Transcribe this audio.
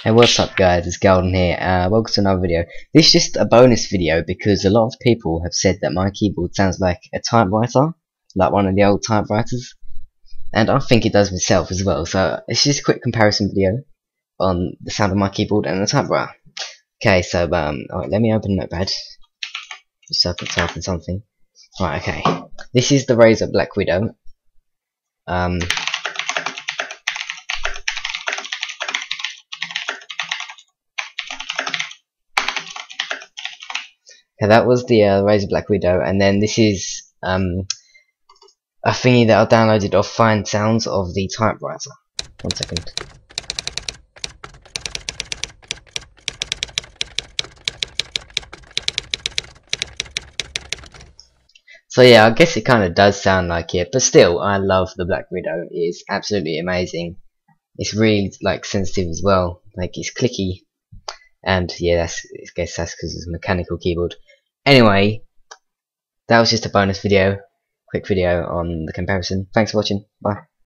Hey, what's up guys, it's Golden here, welcome to another video. This is just a bonus video because a lot of people have said that my keyboard sounds like a typewriter, like one of the old typewriters, and I think it does myself as well, so it's just a quick comparison video on the sound of my keyboard and the typewriter. Okay, so alright, let me open Notepad, just so I can type in something. Right, okay, this is the Razer Black Widow. Okay, that was the Razer Black Widow, and then this is a thingy that I downloaded of Find Sounds of the typewriter. 1 second. So yeah, I guess it kind of does sound like it, but still, I love the Black Widow. It is absolutely amazing. It's really like sensitive as well, like it's clicky. And yeah, I guess that's because it's a mechanical keyboard. Anyway, that was just a bonus video, quick video on the comparison. Thanks for watching. Bye.